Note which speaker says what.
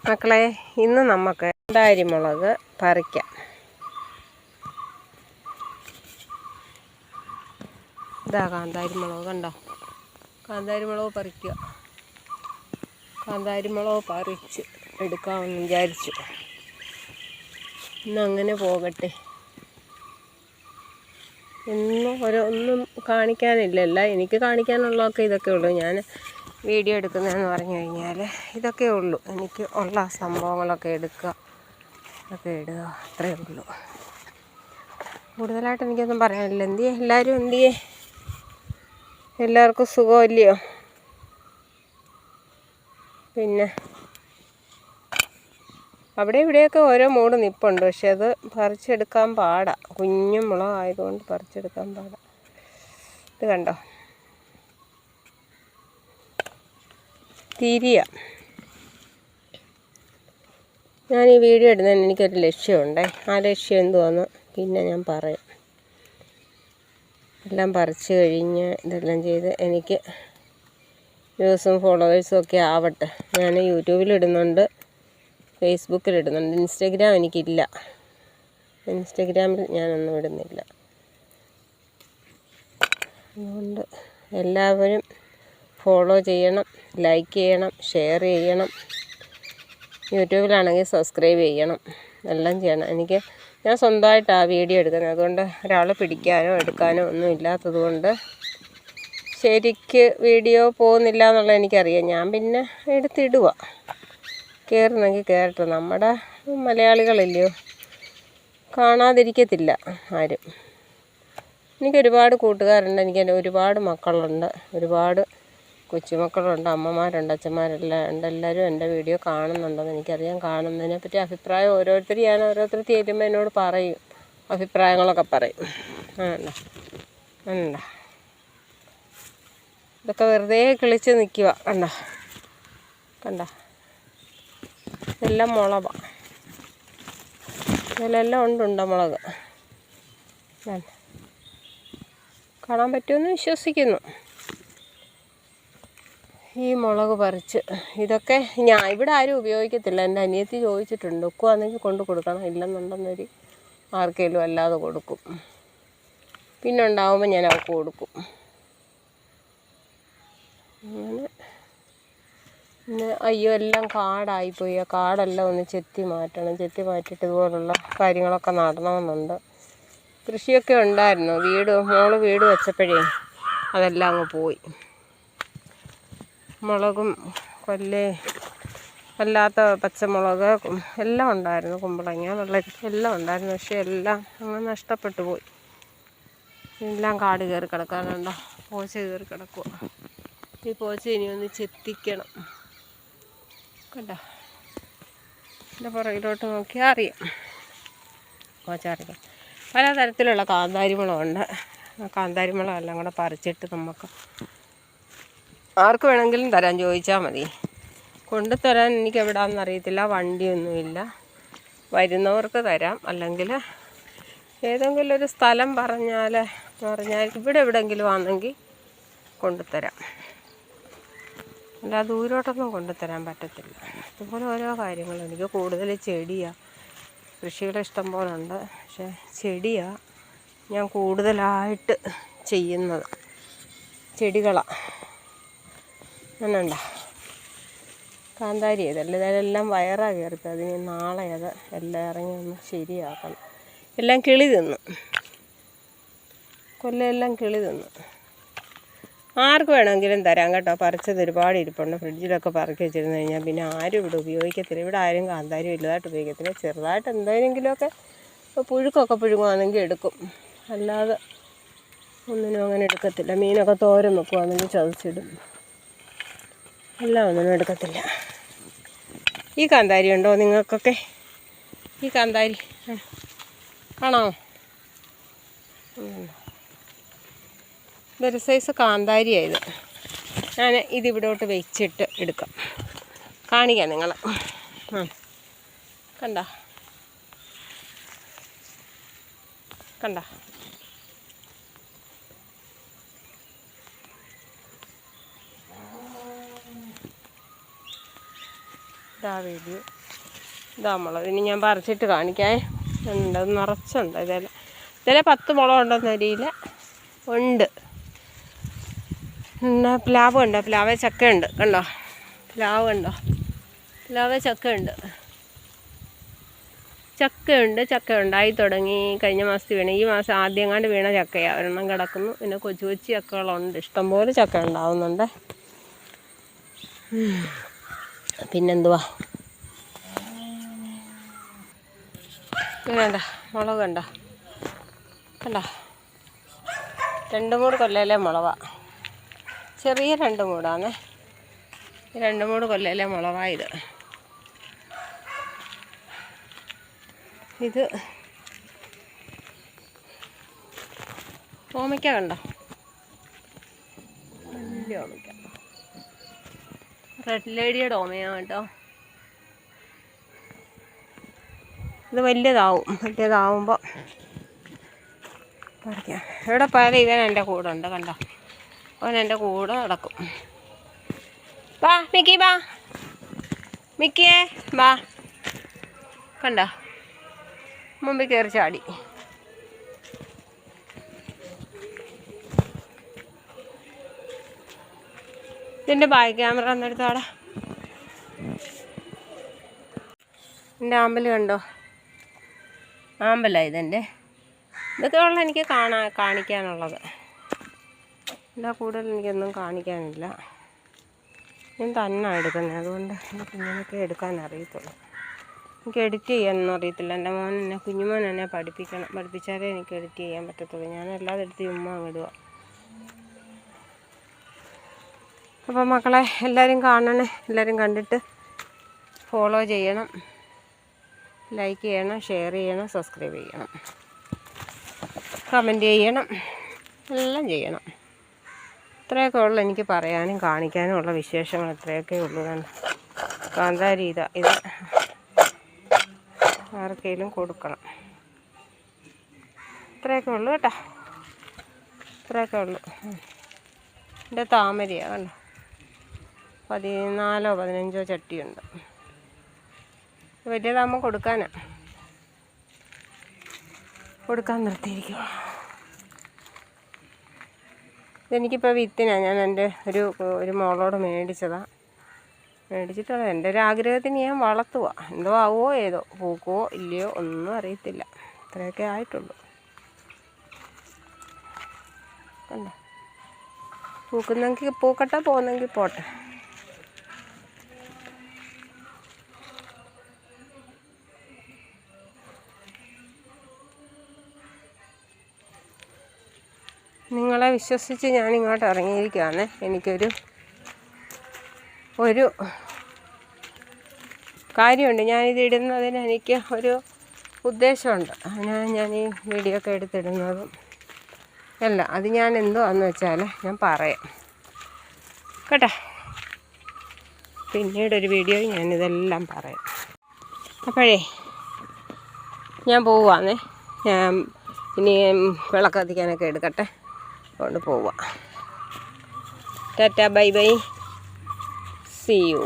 Speaker 1: മക്കളെ, ഇന്ന് നമുക്ക് കാന്താരിമുളക് പറിക്കാം. ഇതാ കാന്താരിമുളക്, കണ്ടോ? കാന്താരിമുളക് പറിക്കുക. കാന്താരിമുളക് പറിച്ച് എടുക്കാമെന്ന് വിചാരിച്ചു. ഇന്നങ്ങനെ പോകട്ടെ. ഒന്നും കാണിക്കാനില്ലല്ല. എനിക്ക് കാണിക്കാനുള്ളതൊക്കെ ഇതൊക്കെ ഉള്ളൂ. ഞാൻ വീഡിയോ എടുക്കുന്നതെന്ന് പറഞ്ഞു കഴിഞ്ഞാൽ ഇതൊക്കെ ഉള്ളൂ. എനിക്ക് ഉള്ള സംഭവങ്ങളൊക്കെ എടുക്കുക, ഒക്കെ ഇടുക, അത്രയേ ഉള്ളൂ. കൂടുതലായിട്ട് എനിക്കൊന്നും പറയാനില്ല. എന്തിയേ എല്ലാവരും, എന്തിയേ? എല്ലാവർക്കും സുഖമില്ലയോ? പിന്നെ അവിടെ ഇവിടെയൊക്കെ ഓരോ മൂട് നിൽപ്പുണ്ട്. പക്ഷെ അത് പറിച്ചെടുക്കാൻ പാടാണ്. കുഞ്ഞു മുളകായതുകൊണ്ട് പറിച്ചെടുക്കാൻ പാടാണ്. ഇത് കണ്ടോ, തിരിയ. ഞാൻ ഈ വീഡിയോ ഇടുന്നതിന് എനിക്കൊരു ലക്ഷ്യമുണ്ടേ. ആ ലക്ഷ്യം എന്തുവാന്ന് പിന്നെ ഞാൻ പറയാം. എല്ലാം പറിച്ച് കഴിഞ്ഞ് ഇതെല്ലാം ചെയ്ത് എനിക്ക് വ്യൂസും ഫോളോവേഴ്സും ഒക്കെ ആവട്ടെ. ഞാൻ യൂട്യൂബിലിടുന്നുണ്ട്, ഫേസ്ബുക്കിലിടുന്നുണ്ട്. ഇൻസ്റ്റഗ്രാം എനിക്കില്ല. ഇൻസ്റ്റഗ്രാമിൽ ഞാനൊന്നും ഇടുന്നില്ല. അതുകൊണ്ട് എല്ലാവരും ഫോളോ ചെയ്യണം, ലൈക്ക് ചെയ്യണം, ഷെയർ ചെയ്യണം. യൂട്യൂബിലാണെങ്കിൽ സബ്സ്ക്രൈബ് ചെയ്യണം. എല്ലാം ചെയ്യണം. ഞാൻ സ്വന്തമായിട്ടാണ് വീഡിയോ എടുക്കുന്നത്. അതുകൊണ്ട് ഒരാൾ പിടിക്കാനോ എടുക്കാനോ ഒന്നും ഇല്ലാത്തത് കൊണ്ട് ശരിക്ക് വീഡിയോ പോകുന്നില്ല എന്നുള്ളത് എനിക്കറിയാം. ഞാൻ പിന്നെ എടുത്തിടുക. കയറുന്നെങ്കിൽ കയറട്ടെ. നമ്മുടെ മലയാളികളല്ലയോ, കാണാതിരിക്കത്തില്ല ആരും. എനിക്കൊരുപാട് കൂട്ടുകാരുണ്ട്. എനിക്ക് ഒരുപാട് മക്കളുണ്ട്, ഒരുപാട് കൊച്ചുമക്കളുണ്ട്, അമ്മമാരുണ്ട്, അച്ഛന്മാരെല്ലാം ഉണ്ട്. എല്ലാവരും എൻ്റെ വീഡിയോ കാണുന്നുണ്ടെന്ന് എനിക്കറിയാം. കാണുന്നതിനെ പറ്റി അഭിപ്രായം ഞാൻ ഓരോരുത്തർ തീരുമ്പോൾ എന്നോട് പറയും, അഭിപ്രായങ്ങളൊക്കെ പറയും. ഉണ്ടോ? ഇതൊക്കെ വെറുതെ കിളിച്ച് നിൽക്കുക. കണ്ട ഇതെല്ലാം മുളകാണ്. ഇതിലെല്ലാം ഉണ്ട് മുളക്. കാണാൻ പറ്റുമെന്ന് വിശ്വസിക്കുന്നു. ഈ മുളക് പറിച്ച് ഇതൊക്കെ ഇവിടെ ആരും ഉപയോഗിക്കത്തില്ല. എൻ്റെ അനിയത്തി ചോദിച്ചിട്ടുണ്ട്. ഒക്കുവാണെങ്കിൽ കൊണ്ട് കൊടുക്കണം, ഇല്ലെന്നുണ്ടെന്നൊരു ആർക്കെങ്കിലും അല്ലാതെ കൊടുക്കും. പിന്നെ ഉണ്ടാവുമ്പോൾ ഞാൻ അവൾക്ക് കൊടുക്കും. അങ്ങനെ പിന്നെ അയ്യോ, എല്ലാം കാടായിപ്പോയി. ആ കാടെല്ലാം ഒന്ന് ചെത്തി മാറ്റണം. ചെത്തി മാറ്റിയിട്ട് ഇതുപോലുള്ള കാര്യങ്ങളൊക്കെ നടണമെന്നുണ്ട്. കൃഷിയൊക്കെ ഉണ്ടായിരുന്നു. മോള് വീട് വെച്ചപ്പോഴേ അതെല്ലാം അങ്ങ് പോയി. മുളകും അല്ലാത്ത പച്ചമുളക് എല്ലാം ഉണ്ടായിരുന്നു. കുമ്പളങ്ങ, വെള്ളരി എല്ലാം ഉണ്ടായിരുന്നു. പക്ഷെ എല്ലാം അങ്ങ് നഷ്ടപ്പെട്ടു പോയി. എല്ലാം കാട് കയറി കിടക്കാനുണ്ടോ? പോച്ച കയറി കിടക്കുക. ഈ പോച്ച ഇനി ഒന്ന് ചെത്തിക്കണം. കണ്ടോ? എൻ്റെ പുറകിലോട്ട് നോക്കിയാൽ അറിയാം. പോച്ച അറിയാം. പലതരത്തിലുള്ള കാന്താരിമുളകുണ്ട്. കാന്താരിമുളക് എല്ലാം കൂടെ പറിച്ചിട്ട് നമുക്ക് ആർക്ക് വേണമെങ്കിലും തരാൻ, ചോദിച്ചാൽ മതി. കൊണ്ടുതരാൻ എനിക്ക് എവിടെയാണെന്ന് അറിയത്തില്ല. വണ്ടിയൊന്നുമില്ല. വരുന്നവർക്ക് തരാം. അല്ലെങ്കിൽ ഏതെങ്കിലും ഒരു സ്ഥലം പറഞ്ഞാൽ ഇവിടെ എവിടെയെങ്കിലും ആണെങ്കിൽ കൊണ്ടുതരാം. അല്ല, ദൂരോട്ടൊന്നും കൊണ്ടുതരാൻ പറ്റത്തില്ല. അതുപോലെ ഓരോ കാര്യങ്ങളും. എനിക്ക് കൂടുതൽ ചെടിയാണ്. കൃഷിയുടെ ഇഷ്ടം പോലെ ഉണ്ട്. പക്ഷേ ചെടിയാണ് ഞാൻ കൂടുതലായിട്ട് ചെയ്യുന്നത്. ചെടികളാണ്. അങ്ങനെയുണ്ടോ? കാന്താരി ഇതെല്ലാം വയറാണ് കയറിപ്പോൾ. അതിന് നാളെ എല്ലാം ഇറങ്ങി ഒന്ന് ശരിയാക്കണം. എല്ലാം കിളി തിന്നു. കൊല്ലമെല്ലാം കിളി തിന്നു. ആർക്ക് വേണമെങ്കിലും തരാം കേട്ടോ. പറിച്ചത് ഒരുപാട് ഇരിപ്പുണ്ട്. ഫ്രിഡ്ജിലൊക്കെ പറക്കി വെച്ചിരുന്നു കഴിഞ്ഞാൽ പിന്നെ ആരും ഇവിടെ ഉപയോഗിക്കത്തില്ല. ഇവിടെ ആരും കാന്താരി വലുതായിട്ട് ഉപയോഗിക്കത്തില്ല. ചെറുതായിട്ട് എന്തെങ്കിലുമൊക്കെ പുഴുക്കൊക്കെ പുഴുങ്ങുവാണെങ്കിൽ എടുക്കും. അല്ലാതെ ഒന്നിനും അങ്ങനെ എടുക്കത്തില്ല. മീനൊക്കെ തോരൻ വെക്കുവാണെങ്കിൽ ചതച്ചിടും. എല്ലാം ഒന്നിനും എടുക്കത്തില്ല. ഈ കാന്താരി ഉണ്ടോ നിങ്ങൾക്കൊക്കെ? ഈ കാന്താരി ആണോ? ഇതൊരു സൈസ് കാന്താരിയായത്. ഞാൻ ഇതിവിടോട്ട് വെച്ചിട്ട് എടുക്കാം, കാണിക്കാം നിങ്ങൾ. കണ്ട ഇതാ വീഡിയോ. ഇതാ മുളക്. ഇനി ഞാൻ പറിച്ചിട്ട് കാണിക്കേ. ഉണ്ട്, നിറച്ചുണ്ട്. ഇതിലെ 10 മുളക് ഉണ്ടെന്ന് അറിയില്ല. ഉണ്ട്. പിന്നെ പ്ലാവ് ഉണ്ടോ? പ്ലാവേ ചക്കയുണ്ട്. കണ്ടോ? പ്ലാവ് ഉണ്ടോ? പ്ലാവേ ചക്കയുണ്ട്. ചക്ക ഉണ്ടായി തുടങ്ങി. കഴിഞ്ഞ മാസത്തിൽ വീണ, ഈ മാസം ആദ്യം വീണ ചക്കയാണ്. ഒരെണ്ണം കിടക്കുന്നു. പിന്നെ കൊച്ചു കൊച്ചു ചക്കകളുണ്ട്. ഇഷ്ടംപോലെ ചക്ക ഉണ്ടാവുന്നുണ്ട്. പിന്നെന്തുവാ? പിന്നെന്താ? മുളക് കണ്ടോ? 2 മൂട് കൊല്ലയിലെ മുളകാണ്. ചെറിയ 2 മൂടാണേ. 2 മൂട് കൊല്ലയിലെ മുളകായത്. ഇത് ഓമയ്ക്ക കണ്ടോ? വലിയ ഓമയ്ക്ക. റെഡ് ലേഡിയുടെ ഓമയാണ് കേട്ടോ. ഇത് വലിയതാവുമ്പോൾ പറിക്കാം. ഇവിടെ പോയാൽ ഇവൻ എൻ്റെ കൂടെ ഉണ്ട്. കണ്ടോ? അവൻ എൻ്റെ കൂടെ നടക്കും. വാ മിക്കി, വാ മിക്കിയേ, വാ. കണ്ടോ? മുമ്പിൽ കയറി ചാടി. ഇതിൻ്റെ ബാക്ക് ക്യാമറ എന്നെടുത്താടാ. എൻ്റെ ആമ്പൽ കണ്ടോ? ആമ്പലാണ് ഇതെൻ്റെ. ഇതൊക്കെ ഉള്ള എനിക്ക് കാണിക്കാനുള്ളത്. എന്താ കൂടുതൽ എനിക്കൊന്നും കാണിക്കാനില്ല. ഞാൻ തന്നെ എടുക്കുന്നത്. അതുകൊണ്ട് എനിക്ക് ഇങ്ങനെയൊക്കെ എടുക്കാൻ അറിയത്തുള്ളൂ. എനിക്ക് എഡിറ്റ് ചെയ്യാനൊന്നും അറിയത്തില്ല. എൻ്റെ കുഞ്ഞുമോൻ എന്നെ പഠിപ്പിച്ചാലേ എനിക്ക് എഡിറ്റ് ചെയ്യാൻ പറ്റത്തുള്ളൂ. ഞാനല്ലാതെ എടുത്ത് ചുമ്മാ ഇടുക. അപ്പോൾ മക്കളെ, എല്ലാവരും കാണണേ. എല്ലാവരും കണ്ടിട്ട് ഫോളോ ചെയ്യണം, ലൈക്ക് ചെയ്യണം, ഷെയർ ചെയ്യണം, സബ്സ്ക്രൈബ് ചെയ്യണം, കമൻറ്റ് ചെയ്യണം, എല്ലാം ചെയ്യണം. ഇത്രയൊക്കെ ഉള്ളു എനിക്ക് പറയാനും കാണിക്കാനും ഉള്ള വിശേഷങ്ങൾ. ഇത്രയൊക്കെ ഉള്ളൂ. കാന്താരി ഇത് ആർക്കെങ്കിലും കൊടുക്കണം. ഇത്രയൊക്കെ ഉള്ളു കേട്ടോ. ഇത്രയൊക്കെ ഉള്ളു. എൻ്റെ താമരയാണ് കണ്ടോ? 14 15 ചട്ടിയുണ്ട്. വലിയതാകുമ്പോൾ കൊടുക്കാൻ നിർത്തിയിരിക്കുക. ഇതെനിക്കിപ്പോൾ വിത്തിനാണ്. ഞാൻ എൻ്റെ ഒരു മോളോട് മേടിച്ചിട്ടുള്ള എൻ്റെ ഒരു ആഗ്രഹത്തിന് ഞാൻ വളർത്തുക. എന്തോ ആവുമോ ഏതോ, പൂക്കുവോ ഇല്ലയോ ഒന്നും അറിയത്തില്ല. ഇത്രയൊക്കെ ആയിട്ടുള്ളൂ. കണ്ടോ? പൂക്കുന്നെങ്കിൽ പൂക്കട്ടെ, പോകുന്നെങ്കിൽ പോട്ടെ. നിങ്ങളെ വിശ്വസിച്ച് ഞാനിങ്ങോട്ട് ഇറങ്ങിയിരിക്കുകയാണ്. എനിക്കൊരു കാര്യമുണ്ട്. ഞാനിത് ഇടുന്നതിന് എനിക്ക് ഒരു ഉദ്ദേശമുണ്ട്. ഞാൻ ഈ വീഡിയോ ഒക്കെ എടുത്തിടുന്നതും അല്ല. അത് ഞാൻ എന്തുവാന്ന് വെച്ചാൽ ഞാൻ പറയാം കേട്ടോ. പിന്നീടൊരു വീഡിയോയിൽ ഞാനിതെല്ലാം പറയാം. അപ്പോഴേ ഞാൻ പോവുകയാണേ. ഞാൻ ഇനി വിളക്ക് കത്തിക്കാനൊക്കെ എടുക്കട്ടെ. കൊണ്ട് പോവുക. ടാറ്റ, ബൈ ബൈ, സീ യു.